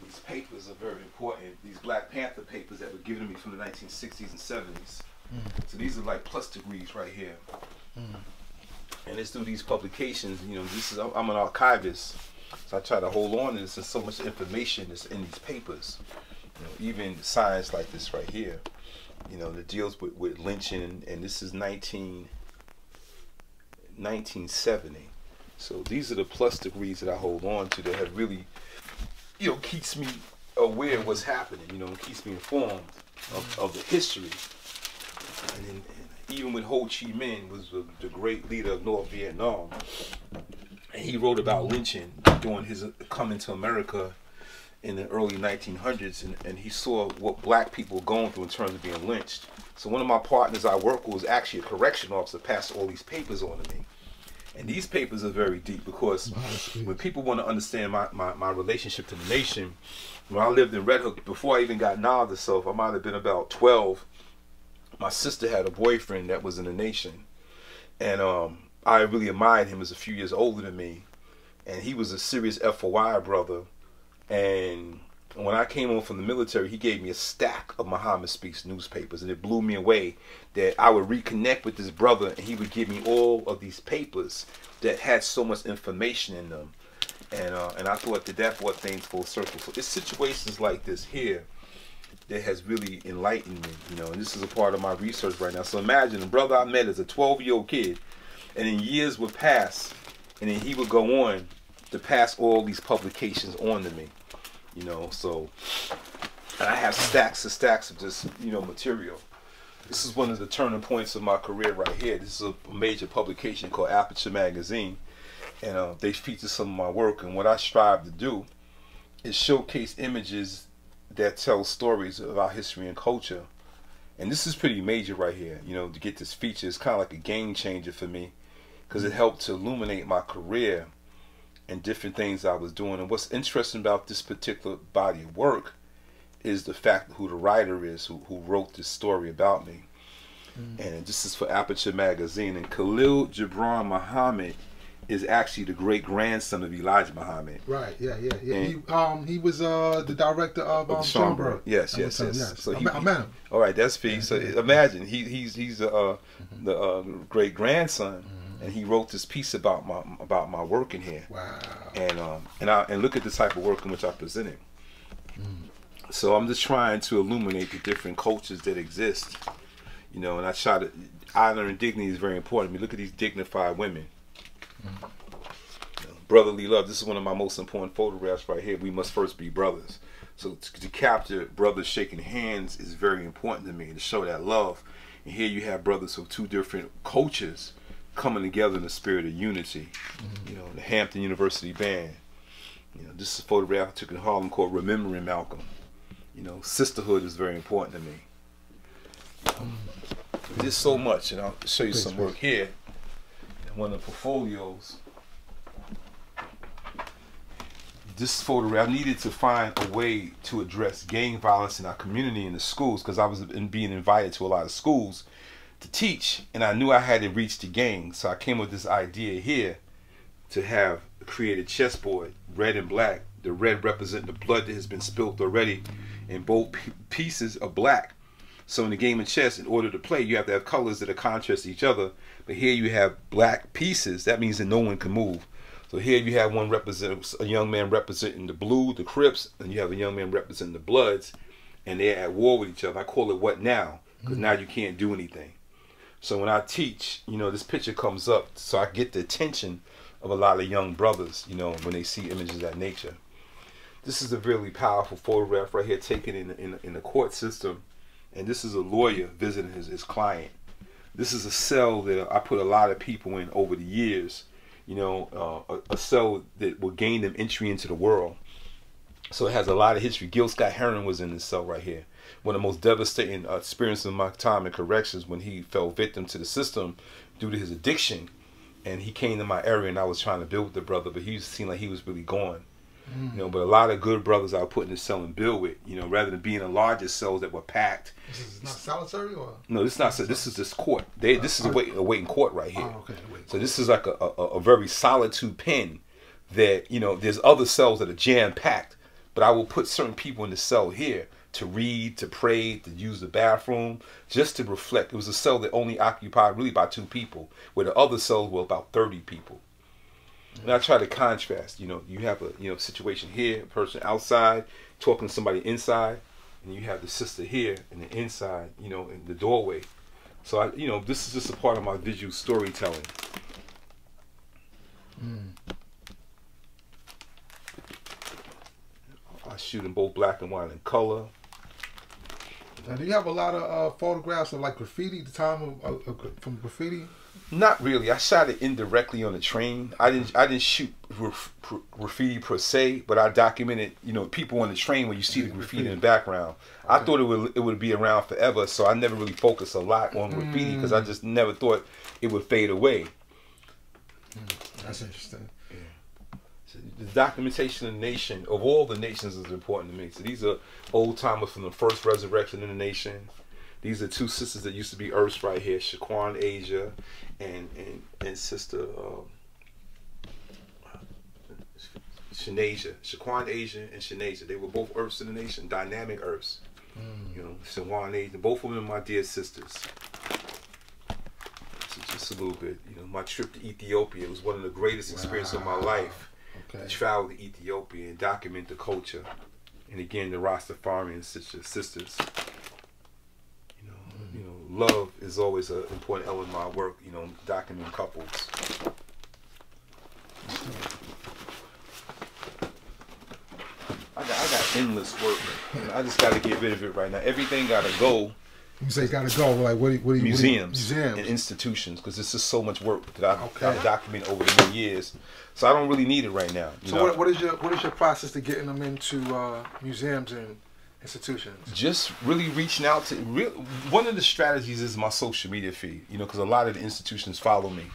These papers are very important. These Black Panther papers that were given to me from the 1960s and 70s. So these are like plus degrees right here. And it's through these publications, you know, I'm an archivist. So I try to hold on to this. There's so much information that's in these papers. You know, even science like this right here, you know, that deals with lynching, and this is 1970. So these are the plus degrees that I hold on to that have really, you know, keeps me aware of what's happening, you know, and keeps me informed of the history. And even with Ho Chi Minh was the great leader of North Vietnam, and he wrote about lynching during his coming to America in the early 1900s, and he saw what black people were going through in terms of being lynched. So one of my partners I work with was actually a correction officer, passed all these papers on to me. And these papers are very deep because when people want to understand my relationship to the nation, when I lived in Red Hook, before I even got knowledge of self, I might have been about 12. My sister had a boyfriend that was in the nation, and I really admired him as a few years older than me, and he was a serious FOI brother. And when I came home from the military, he gave me a stack of Muhammad Speaks newspapers, and it blew me away that I would reconnect with this brother, and he would give me all of these papers that had so much information in them, and I thought that brought things full circle. So it's situations like this here that has really enlightened me, you know, and this is a part of my research right now. So imagine a brother I met as a 12-year-old kid, and then years would pass, and then he would go on to pass all these publications on to me, you know. So, and I have stacks of this, you know, material. This is one of the turning points of my career right here. This is a major publication called Aperture Magazine, and they feature some of my work. And what I strive to do is showcase images that tell stories of our history and culture. And this is pretty major right here, you know, to get this feature. It's kind of like a game changer for me because it helped to illuminate my career and different things I was doing. And what's interesting about this particular body of work is the fact who the writer is who wrote this story about me. And this is for Aperture Magazine. And Khalil Gibran Muhammad is actually the great grandson of Elijah Muhammad. Right. Yeah. He was the director of Schomburg. Yes. So I met him. All right, that's Fee. So imagine he's the great grandson, and he wrote this piece about my work in here. Wow. And look at the type of work in which I presented. So I'm just trying to illuminate the different cultures that exist, you know. And I try to honor and dignity is very important. I mean, look at these dignified women. You know, brotherly love. This is one of my most important photographs right here. We must first be brothers. So to capture brothers shaking hands is very important to me, to show that love. And here you have brothers of two different cultures coming together in the spirit of unity. You know, the Hampton University Band. You know, this is a photograph I took in Harlem called Remembering Malcolm. You know, sisterhood is very important to me. There's so much, and I'll show you some work here. One of the portfolios. This photograph, I needed to find a way to address gang violence in our community in the schools, because I was being invited to a lot of schools to teach, and I knew I had to reach the gangs. So I came with this idea here to create a chessboard, red and black. The red representing the blood that has been spilled already, and both pieces are black. So in the game of chess, in order to play, you have to have colors that are contrast to each other. But here you have black pieces. That means that no one can move. So here you have one represents a young man representing the blue, the Crips, and you have a young man representing the Bloods, and they're at war with each other. I call it what now, because now you can't do anything. So when I teach, you know, this picture comes up, so I get the attention of a lot of young brothers, you know, when they see images of that nature. This is a really powerful photograph right here, taken in the court system. And this is a lawyer visiting his client. This is a cell that I put a lot of people in over the years. You know, a cell that will gain them entry into the world. So it has a lot of history. Gil Scott-Heron was in this cell right here. One of the most devastating experiences of my time in corrections, when he fell victim to the system due to his addiction. And he came to my area, and I was trying to build with the brother, but he seemed like he was really gone. You know, but a lot of good brothers I put in the cell and build with, you know, rather than being in larger cells that were packed. This is not solitary, or? No, this is not. This is this court. This is a waiting court right here. Oh, okay. So this is like a very solitude pen that, you know, there's other cells that are jam packed, but I will put certain people in the cell here to read, to pray, to use the bathroom, just to reflect. It was a cell that only occupied really about 2 people, where the other cells were about 30 people. And I try to contrast, you have a situation here, a person outside talking to somebody inside, and you have the sister here and the inside, in the doorway. So this is just a part of my visual storytelling. I shoot in both black and white and color. Now, do you have a lot of photographs of like graffiti, the time from graffiti? Not really. I shot it indirectly on the train. I didn't shoot graffiti per se, but I documented, people on the train when you see the graffiti in the background. Okay. I thought it would be around forever, so I never really focused a lot on graffiti because I just never thought it would fade away. That's interesting. Yeah. So the documentation of the nation, of all the nations, is important to me. So these are old timers from the first resurrection in the nation. These are 2 sisters that used to be Earths right here, Shaquan Asia and Sister Shanasia. Shaquan Asia and Shanasia. They were both Earths in the nation, dynamic Earths. Shaquan Asia, both of them are my dear sisters. So just a little bit, my trip to Ethiopia was one of the greatest experiences of my life. Okay. To travel to Ethiopia and document the culture. And again, the Rastafarian sisters. Love is always an important element of my work, documenting couples. I got endless work. I just got to get rid of it right now. Everything got to go. You say got to go. Like what do you museums and institutions, because it's just so much work that I've documented over the many years. So I don't really need it right now. So what is your process to getting them into museums and institutions? Just really reaching out to one of the strategies is my social media feed, because a lot of the institutions follow me,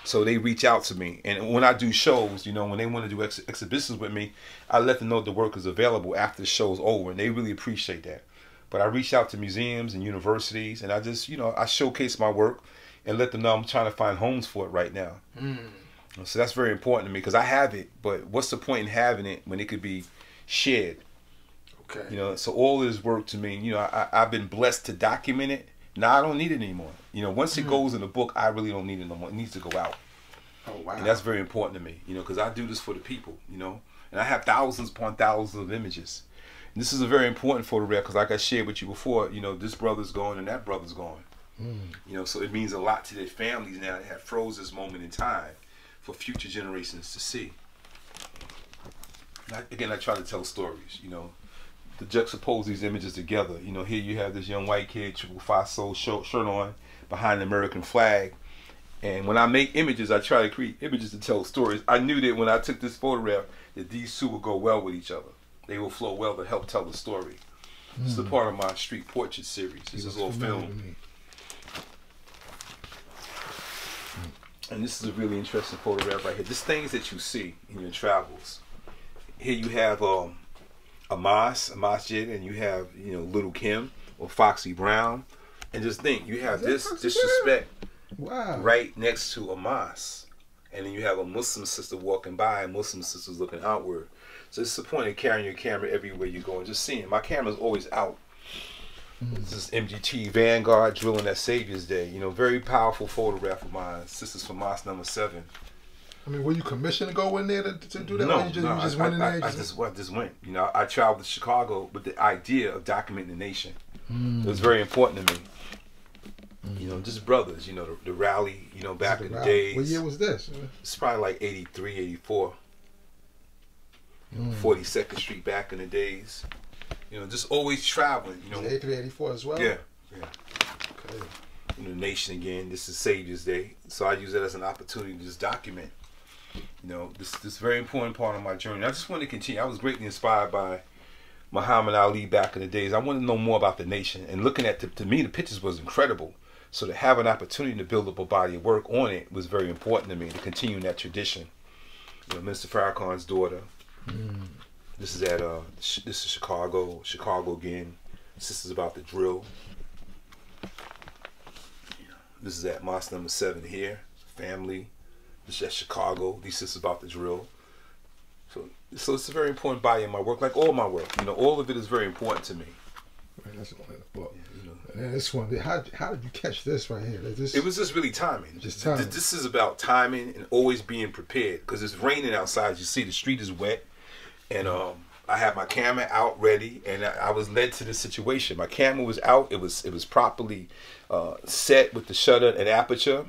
so they reach out to me. And when I do shows, when they want to do exhibitions with me, I let them know the work is available after the show's over, and they really appreciate that. But I reach out to museums and universities, and I just I showcase my work and let them know I'm trying to find homes for it right now. So that's very important to me, because I have it, but what's the point in having it when it could be shared? Okay. So all this work to me, I've been blessed to document it. Now I don't need it anymore. Once it goes in the book, I really don't need it no more. It needs to go out. Oh, wow. And that's very important to me, because I do this for the people, and I have thousands upon thousands of images. And this is a very important photograph, because like I shared with you before, this brother's gone and that brother's gone. So it means a lot to their families now that have froze this moment in time for future generations to see. Again, I try to tell stories, to juxtapose these images together. Here you have this young white kid, triple faso shirt on, behind the American flag. And when I make images, I try to create images to tell stories. I knew that when I took this photograph, that these 2 would go well with each other. They will flow well to help tell the story. This is a part of my street portrait series. This is all film. And this is a really interesting photograph right here. Just things that you see in your travels. Here you have a masjid, and you have Little Kim or Foxy Brown, and just think you have this disrespect right next to a mosque, and then you have a Muslim sister walking by and Muslim sisters looking outward. So it's the point of carrying your camera everywhere you go and just seeing. My camera's always out. This is MGT Vanguard drilling at Savior's Day. Very powerful photograph of mine. Sisters from Mosque number 7. I mean, were you commissioned to go in there to do that? No, or you just went in there? I just went. I traveled to Chicago with the idea of documenting the nation. It was very important to me. Just brothers, the rally, back in the days. What year was this? It's probably like 83, 84. 42nd Street back in the days. Just always traveling. 83, 84 as well? Yeah. Okay. The nation again. This is Savior's Day. So I use that as an opportunity to just document. This very important part of my journey. I just want to continue. I was greatly inspired by Muhammad Ali back in the days. I wanted to know more about the nation. And looking at, to me, the pictures was incredible. So to have an opportunity to build up a body of work on it was very important to me, to continue that tradition. Mr. Farrakhan's daughter. This is at this is Chicago again. This is about the drill. This is at Mosque number 7 here. Family. This is at Chicago. This is about the drill. So So it's a very important body of my work, like all my work. You know, all of it is very important to me. Right, that's all in the book. You know. And this one, how did you catch this right here? It was just really timing. Just timing. This is about timing and always being prepared, because it's raining outside. As you see, the street is wet, and I had my camera out ready, and I was led to this situation. My camera was out. It was properly set with the shutter and aperture,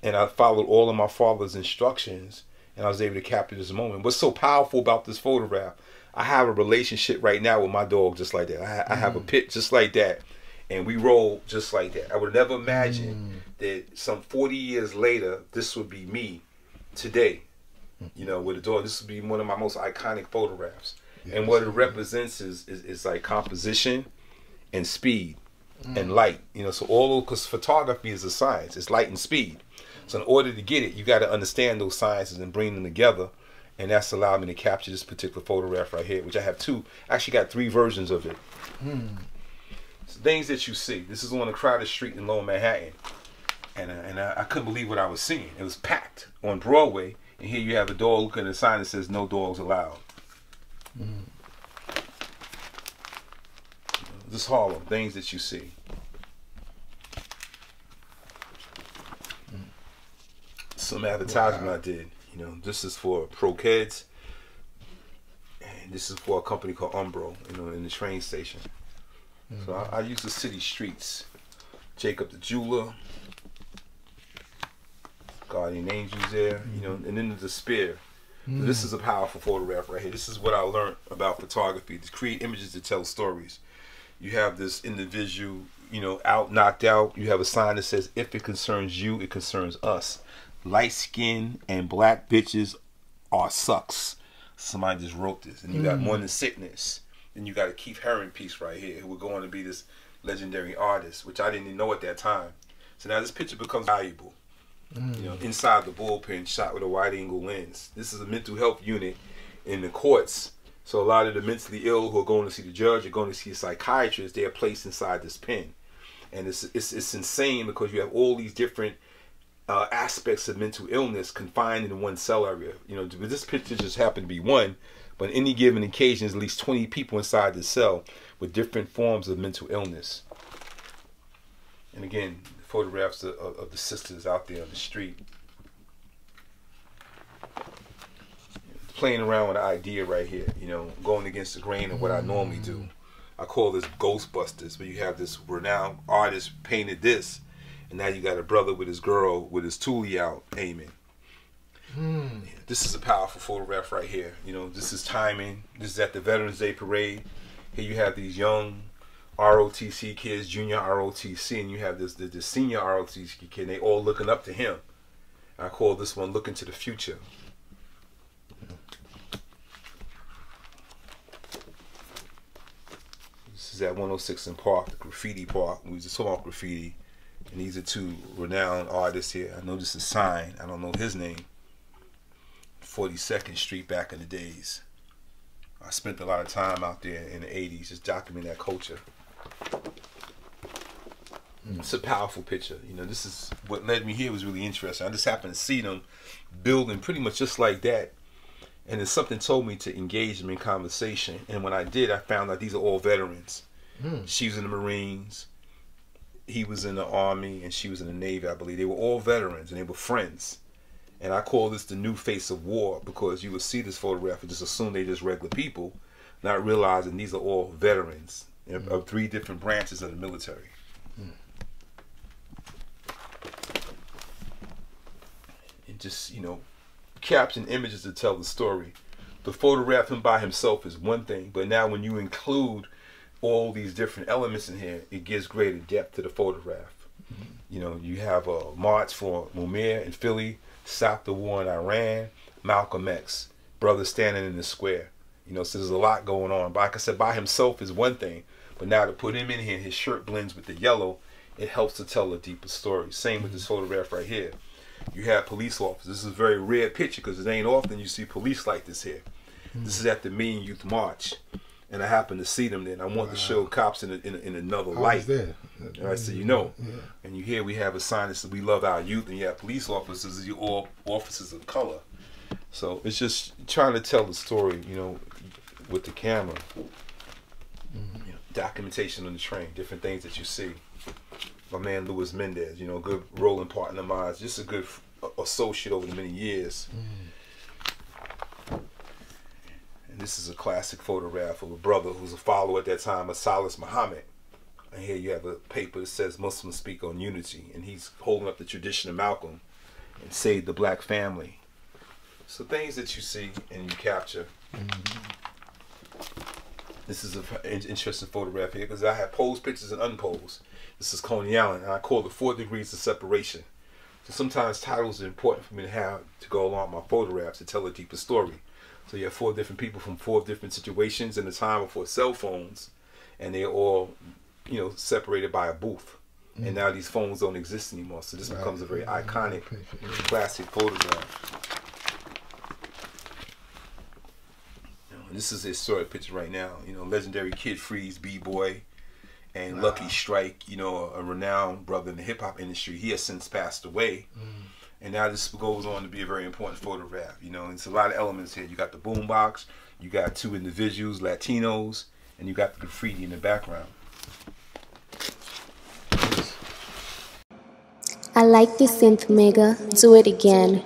and I followed all of my father's instructions, and I was able to capture this moment. What's so powerful about this photograph, I have a relationship right now with my dog just like that. I have a pit just like that, and we roll just like that. I would never imagine that some 40 years later, this would be me today, you know, with a dog. This would be one of my most iconic photographs. Yes. And what it represents is like composition and speed and light. You know, so all, because photography is a science. It's light and speed. So in order to get it, you got to understand those sciences and bring them together. And that's allowed me to capture this particular photograph right here, which I have two. I actually got 3 versions of it. So things that you see. This is on a crowded street in Lower Manhattan. And I couldn't believe what I was seeing. It was packed on Broadway. And here you have a dog looking at a sign that says no dogs allowed. This Harlem, things that you see. Some advertisement I did. You know, this is for Pro Kids, and this is for a company called Umbro, you know, in the train station. So I use the city streets. Jacob the Jeweler, Guardian Angels there, you know, and then the Despair. So this is a powerful photograph right here. This is what I learned about photography: to create images to tell stories. You have this individual, you know, out, knocked out. You have a sign that says, "If it concerns you, it concerns us." Light skin and black bitches are sucks. Somebody just wrote this. And you got More Than Sickness. Then you got a Keith Haring piece right here, who would go on to be this legendary artist, which I didn't even know at that time. So now this picture becomes valuable. You know, inside the bullpen, shot with a wide angle lens. This is a mental health unit in the courts. So a lot of the mentally ill who are going to see the judge or going to see a psychiatrist, they are placed inside this pen. And it's insane, because you have all these different aspects of mental illness confined in one cell area. You know, this picture just happened to be one, but on any given occasion, there's at least 20 people inside the cell with different forms of mental illness. And again, photographs of the sisters out there on the street, playing around with the idea right here. You know, going against the grain of what I normally do. I call this Ghostbusters, but you have this renowned artist painted this. And now you got a brother with his girl with his toolie out aiming. This is a powerful photograph right here. You know, this is timing. This is at the Veterans Day Parade. Here you have these young ROTC kids, junior ROTC, and you have this senior ROTC kid, and they all looking up to him. I call this one Looking to the Future. This is at 106 in Park, the graffiti park. We just talking about graffiti. And these are 2 renowned artists here. I know this is Sign. I don't know his name. 42nd Street back in the days. I spent a lot of time out there in the 80s just documenting that culture. It's a powerful picture. You know, this is what led me here was really interesting. I just happened to see them building pretty much just like that. And then something told me to engage them in conversation. And when I did, I found out these are all veterans. She was in the Marines. He was in the Army, and she was in the Navy, I believe. They were all veterans, and they were friends. And I call this the new face of war, because you would see this photograph and just assume they're just regular people, not realizing these are all veterans of 3 different branches of the military. And just, you know, caption images to tell the story. The photograph him by himself is one thing, but now when you include all these different elements in here, it gives greater depth to the photograph. You know, you have a march for Mumia in Philly, stop the war in Iran, Malcolm X, brothers standing in the square. You know, so there's a lot going on. But like I said, by himself is one thing, but now to put him in here, his shirt blends with the yellow, it helps to tell a deeper story. Same with this photograph right here. You have police officers. This is a very rare picture, because it ain't often you see police like this here. This is at the Mean Youth March. And I happened to see them there, and I want to show cops in another light. There. All right, so you know. And you hear we have a sign that says we love our youth, and you have police officers, you're all officers of color. So it's just trying to tell the story, you know, with the camera. You know, documentation on the train, different things that you see. My man Luis Mendez, you know, good rolling partner of mine, just a good associate over the many years. And this is a classic photograph of a brother who's a follower at that time of Salas Muhammad. And here you have a paper that says Muslims speak on unity, and he's holding up the tradition of Malcolm and Save the Black Family. So things that you see and you capture. This is an interesting photograph here because I have posed pictures and unposed. This is Coney Island, and I call it 4 degrees of separation. So sometimes titles are important for me to have to go along with my photographs to tell a deeper story. So you have 4 different people from 4 different situations in the time before cell phones, and they're all, you know, separated by a booth. And now these phones don't exist anymore. So this becomes a very iconic, classic photograph. This is a historic picture right now. You know, legendary Kid Freeze, B-Boy, and Lucky Strike, you know, a renowned brother in the hip-hop industry. He has since passed away. And now this goes on to be a very important photograph. You know, it's a lot of elements here. You got the boombox, you got 2 individuals, Latinos, and you got the graffiti in the background. I like this synth, Mega. Do it again.